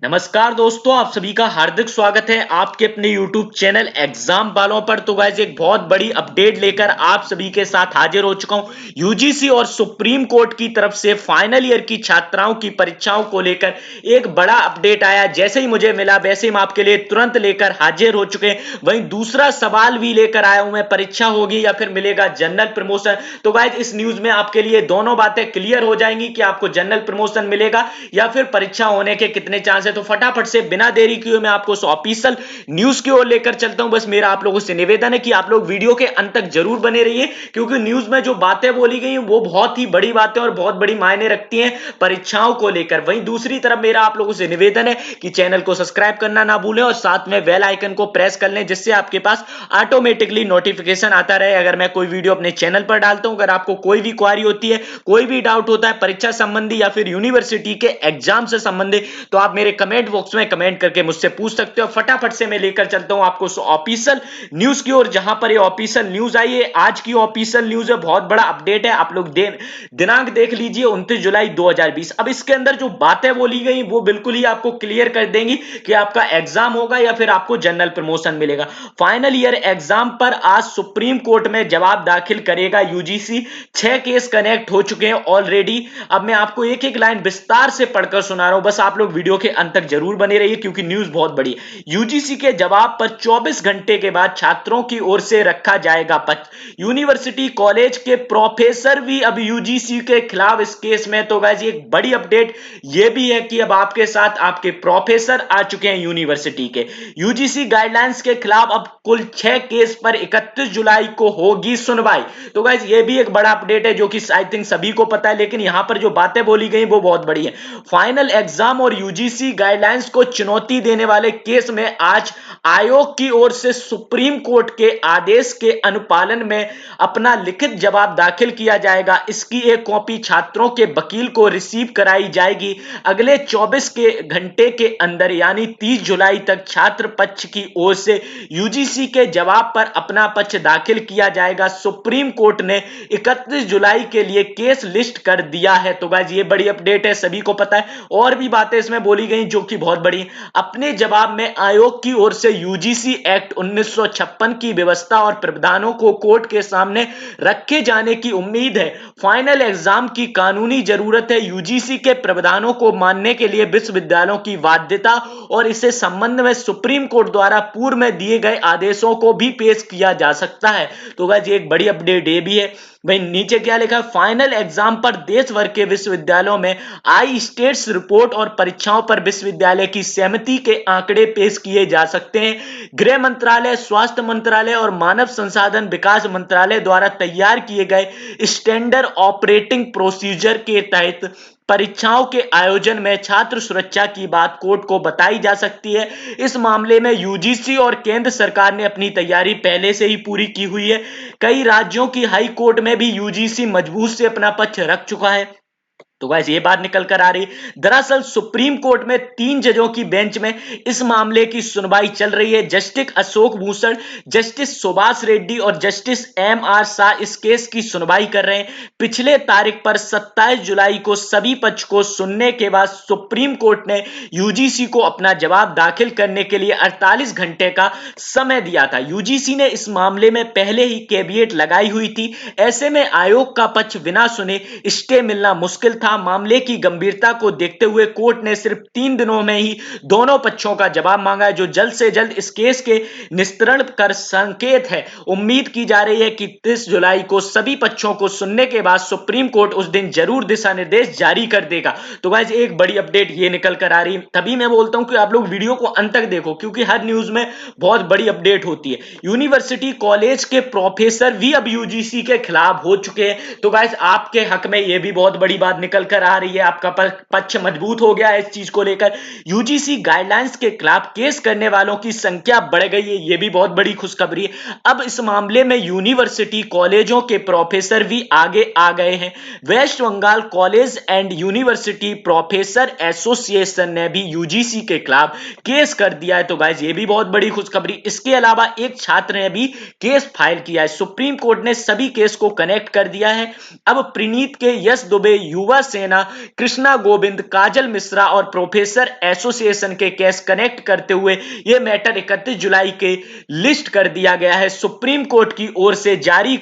नमस्कार दोस्तों, आप सभी का हार्दिक स्वागत है आपके अपने YouTube चैनल एग्जाम वालों पर। तो गाइस एक बहुत बड़ी अपडेट लेकर आप सभी के साथ हाजिर हो चुका हूं। यूजीसी और सुप्रीम कोर्ट की तरफ से फाइनल ईयर की छात्राओं की परीक्षाओं को लेकर एक बड़ा अपडेट आया। जैसे ही मुझे मिला वैसे ही हम आपके लिए तुरंत लेकर हाजिर हो चुके हैं। वहीं दूसरा सवाल भी लेकर आया हूं मैं, परीक्षा होगी या फिर मिलेगा जनरल प्रमोशन। तो गाइस इस न्यूज में आपके लिए दोनों बातें क्लियर हो जाएंगी कि आपको जनरल प्रमोशन मिलेगा या फिर परीक्षा होने के कितने चांस है। तो फटाफट से बिना देरी किए मैं आपको ऑफिशियल न्यूज की ओर लेकर चलता हूं। बस मेरा आप लोगों से निवेदन है कि आप लोग वीडियो के अंत तक जरूर बने रहिए, क्योंकि न्यूज में जो बातें बोली गई वो बहुत ही बड़ी बातें और बहुत बड़ी मायने रखती हैं परीक्षाओं को लेकर। वहीं दूसरी तरफ मेरा आप लोगों से निवेदन है कि चैनल को सब्सक्राइब करना ना भूलें और साथ में बेल आइकन को प्रेस कर लें, जिससे आपके पास ऑटोमेटिकली नोटिफिकेशन आता रहे अगर मैं कोई वीडियो अपने चैनल पर डालता हूं। अगर आपको कोई भी क्वारी होती है, कोई भी डाउट होता है परीक्षा संबंधी या फिर यूनिवर्सिटी के एग्जाम से संबंधित, तो आप मेरे कमेंट बॉक्स में कमेंट करके मुझसे पूछ सकते हो। फटाफट से मैं लेकर चलता हूं आपको ऑफिशियल न्यूज की ओर, जहां पर ये ऑफिशियल न्यूज आई है। आज की ऑफिशियल न्यूज है, बहुत बड़ा अपडेट है। आप लोग दिनांक देख लीजिए 29 जुलाई 2020। अब इसके अंदर जो बातें बोली गई वो बिल्कुल ही आपको क्लियर कर देंगी कि आपका एग्जाम होगा या फिर आपको जनरल प्रमोशन मिलेगा। फाइनल ईयर एग्जाम पर आज सुप्रीम कोर्ट में जवाब दाखिल करेगा यूजीसी। 6 केस कनेक्ट हो चुके हैं ऑलरेडी। अब मैं आपको एक एक लाइन विस्तार से पढ़कर सुना रहा हूं, बस आप लोग वीडियो के अंत तक जरूर बने रहिए क्योंकि न्यूज बहुत बड़ी है। यूजीसी के जवाब पर 24 घंटे के बाद छात्रों की ओर से रखा जाएगा पक्ष। यूनिवर्सिटी कॉलेज के प्रोफेसर भी अब यूजीसी के खिलाफ इस केस में। तो गाइस एक बड़ी अपडेट ये भी है कि अब आपके साथ आपके प्रोफेसर आ चुके हैं यूनिवर्सिटी के। यूजीसी गाइडलाइंस के खिलाफ अब कुल 6 केस पर 31 जुलाई को होगी सुनवाई। तो गाइस ये भी एक बड़ा अपडेट है जो कि आई थिंक सभी को पता है, लेकिन यहां पर जो बातें बोली गई वो बहुत बड़ी है। फाइनल एग्जाम और यूजीसी गाइडलाइंस को चुनौती देने वाले केस में आज आयोग की ओर से सुप्रीम कोर्ट के आदेश के अनुपालन में अपना लिखित जवाब दाखिल किया जाएगा। इसकी एक कॉपी छात्रों के वकील को रिसीव कराई जाएगी। अगले 24 के घंटे के अंदर यानी 30 जुलाई तक छात्र पक्ष की ओर से यूजीसी के जवाब पर अपना पक्ष दाखिल किया जाएगा। सुप्रीम कोर्ट ने 31 जुलाई के लिए केस लिस्ट कर दिया है। तो गाइस ये बड़ी अपडेट है, सभी को पता है। और भी बातें इसमें बोली गई जो कि बहुत बड़ी। अपने जवाब में आयोग की ओर से यूजीसी एक्ट 1956 की व्यवस्था और प्रावधानों को कोर्ट के सामने रखे जाने की उम्मीद है। फाइनल एग्जाम की कानूनी जरूरत है। यूजीसी के प्रावधानों को मानने के लिए विश्वविद्यालयों की बाध्यता और इससे संबंध में सुप्रीम कोर्ट द्वारा पूर्व में दिए गए आदेशों को भी पेश किया जा सकता है। तो गाइस एक बड़ी अपडेट ये भी है। भाई नीचे क्या लिखा है, फाइनल एग्जाम पर देश भर के विश्वविद्यालयों में आई स्टेट्स रिपोर्ट और परीक्षाओं पर विश्वविद्यालय की सहमति के आंकड़े पेश किए जा सकते हैं। गृह मंत्रालय, स्वास्थ्य मंत्रालय और मानव संसाधन विकास मंत्रालय द्वारा तैयार किए गए स्टैंडर्ड ऑपरेटिंग प्रोसीजर के तहत परीक्षाओं के आयोजन में छात्र सुरक्षा की बात कोर्ट को बताई जा सकती है। इस मामले में यूजीसी और केंद्र सरकार ने अपनी तैयारी पहले से ही पूरी की हुई है। कई राज्यों की हाई कोर्ट में भी यूजीसी मजबूत से अपना पक्ष रख चुका है। तो गाइस ये बात निकल कर आ रही। दरअसल सुप्रीम कोर्ट में 3 जजों की बेंच में इस मामले की सुनवाई चल रही है। जस्टिस अशोक भूषण, जस्टिस सुभाष रेड्डी और जस्टिस एम आर शाह इस केस की सुनवाई कर रहे हैं। पिछले तारीख पर 27 जुलाई को सभी पक्ष को सुनने के बाद सुप्रीम कोर्ट ने यूजीसी को अपना जवाब दाखिल करने के लिए 48 घंटे का समय दिया था। यूजीसी ने इस मामले में पहले ही कैविएट लगाई हुई थी। ऐसे में आयोग का पक्ष बिना सुने स्टे मिलना मुश्किल था। मामले की गंभीरता को देखते हुए कोर्ट ने सिर्फ 3 दिनों में ही दोनों पक्षों का जवाब मांगा है, जो जल्द से जल्द इस केस के निस्तारण कर संकेत है। उम्मीद की जा रही है कि 30 जुलाई को सभी पक्षों को सुनने के बाद सुप्रीम कोर्ट उस दिन जरूर दिशा निर्देश जारी कर देगा। तो गाइस एक बड़ी अपडेट ये निकल कर आ रही। तभी मैं बोलता हूं कि आप लोग वीडियो को अंत तक देखो, क्योंकि हर न्यूज में बहुत बड़ी अपडेट होती है। यूनिवर्सिटी कॉलेज के प्रोफेसर भी अब यूजीसी के खिलाफ हो चुके हैं। तो गाइस आपके हक में ये भी बहुत बड़ी बात निकल कर आ रही है। आपका पक्ष मजबूत हो गया है इस चीज को लेकर। यूजीसी गाइडलाइंस के खिलाफ केस करने वालों की संख्या बढ़ गई है, ये भी बहुत बड़ी खुशखबरी है। अब इस मामले में यूनिवर्सिटी कॉलेजों के प्रोफेसर भी आगे आ गए हैं। West Bengal college and university professor association ने भी यूजीसी के खिलाफ केस कर दिया है। तो गाइस ये भी बहुत बड़ी खुशखबरी। इसके अलावा एक छात्र ने भी केस फाइल किया है। सुप्रीम कोर्ट ने सभी केस को कनेक्ट कर दिया है। अब प्रीनीत के यश दुबे युवा सेना, कृष्णा गोविंद, काजल मिश्रा और प्रोफेसर एसोसिएशन के केस कनेक्ट करते हुए यह मैटर 31 जुलाई के लिस्ट कर दिया गया है। सुप्रीम कोर्ट की ओर से जारी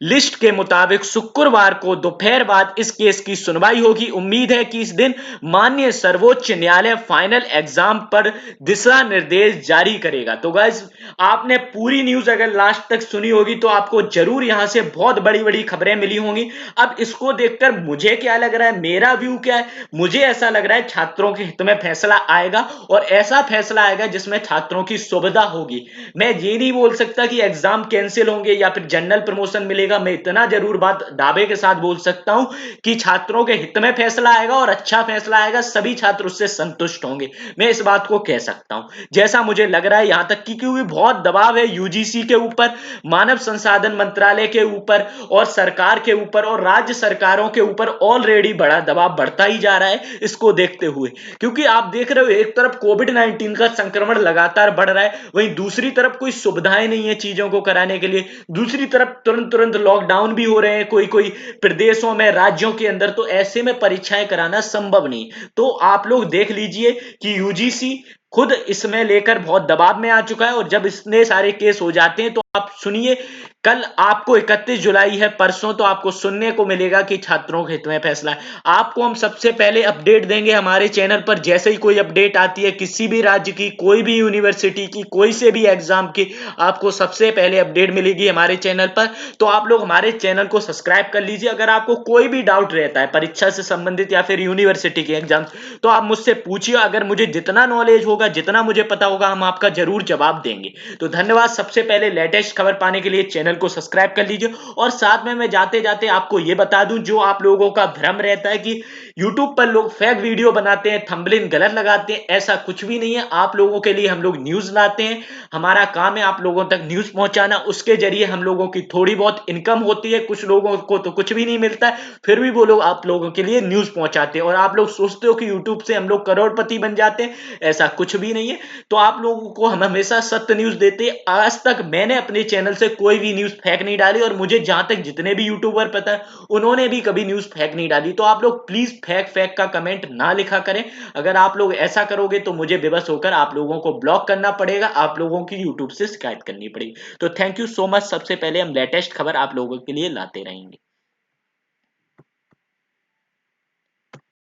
लिस्ट के मुताबिक शुक्रवार को दोपहर बाद इस केस की सुनवाई होगी। उम्मीद है कि इस दिन माननीय सर्वोच्च न्यायालय फाइनल एग्जाम पर दिशा निर्देश जारी करेगा। तो गाइस, आपने पूरी न्यूज अगर लास्ट तक सुनी होगी तो आपको जरूर यहां से बहुत बड़ी बड़ी खबरें मिली होंगी। अब इसको देखकर मुझे क्या लग रहा है, मेरा व्यू क्या है, मुझे ऐसा लग रहा है छात्रों के हित में फैसला आएगा और ऐसा फैसला आएगा जिसमें छात्रों की सुविधा होगी। मैं ये नहीं बोल सकता कि एग्जाम कैंसिल होंगे या फिर जनरल प्रमोशन मिलेगा। मैं इतना जरूर बात दावे के साथ बोल सकता हूं कि छात्रों के हित में फैसला आएगा और अच्छा फैसला आएगा, सभी छात्र उससे संतुष्ट होंगे। मैं इस बात को कह सकता हूं जैसा मुझे लग रहा है, यहां तक कि क्योंकि बहुत दबाव है यूजीसी के ऊपर, मानव संसाधन मंत्रालय के ऊपर और सरकार के ऊपर और राज्य सरकारों के ऊपर ऑलरेडी बड़ा दबाव बढ़ता ही जा रहा है इसको देखते हुए। क्योंकि आप देख रहे हो एक तरफ कोविड-19 का संक्रमण लगातार बढ़ रहा है, वहीं दूसरी तरफ कोई सुविधाएं नहीं है चीजों को कराने के लिए, दूसरी तरफ तुरंत तुरंत लॉकडाउन भी हो रहे हैं कोई कोई प्रदेशों में, राज्यों के अंदर। तो ऐसे में परीक्षाएं कराना संभव नहीं। तो आप लोग देख लीजिए कि यूजीसी खुद इसमें लेकर बहुत दबाव में आ चुका है और जब इतने सारे केस हो जाते हैं तो आप सुनिए, कल आपको 31 जुलाई है, परसों तो आपको सुनने को मिलेगा कि छात्रों के हित में फैसला है। आपको हम सबसे पहले अपडेट देंगे हमारे चैनल पर, जैसे ही कोई अपडेट आती है किसी भी राज्य की, कोई भी यूनिवर्सिटी की, कोई से भी एग्जाम की, आपको सबसे पहले अपडेट मिलेगी हमारे चैनल पर। तो आप लोग हमारे चैनल को सब्सक्राइब कर लीजिए। अगर आपको कोई भी डाउट रहता है परीक्षा से संबंधित या फिर यूनिवर्सिटी के एग्जाम, तो आप मुझसे पूछिए। अगर मुझे जितना नॉलेज होगा, जितना मुझे पता होगा, हम आपका जरूर जवाब देंगे। तो धन्यवाद। सबसे पहले लेटेस्ट खबर पाने के लिए चैनल को सब्सक्राइब कर लीजिए। और साथ में मैं जाते जाते आपको यह बता दूं, जो आप लोगों का भ्रम रहता है कि YouTube पर लोग फेक वीडियो बनाते हैं, थंबनेल गलत लगाते हैं, ऐसा कुछ भी नहीं है। आप लोगों के लिए हम लोग न्यूज लाते हैं, हमारा काम है आप लोगों तक न्यूज पहुंचाना। उसके जरिए हम लोगों की थोड़ी बहुत इनकम होती है, कुछ लोगों को तो कुछ भी नहीं मिलता है, फिर भी वो लोग आप लोगों के लिए न्यूज पहुंचाते हैं। और आप लोग सोचते हो कि YouTube से हम लोग करोड़पति बन जाते हैं, ऐसा कुछ भी नहीं है। तो आप लोगों को हम हमेशा सत्य न्यूज देते हैं। आज तक मैंने अपने चैनल से कोई भी न्यूज फेक नहीं डाली और मुझे जहां तक जितने भी यूट्यूबर पता है उन्होंने भी कभी न्यूज फेक नहीं डाली। तो आप लोग प्लीज फेक फेक का कमेंट ना लिखा करें। अगर आप लोग ऐसा करोगे तो मुझे बेबस होकर आप लोगों को ब्लॉक करना पड़ेगा, आप लोगों की यूट्यूब से शिकायत करनी पड़ेगी। तो थैंक यू सो मच। सबसे पहले हम लेटेस्ट खबर आप लोगों के लिए लाते रहेंगे।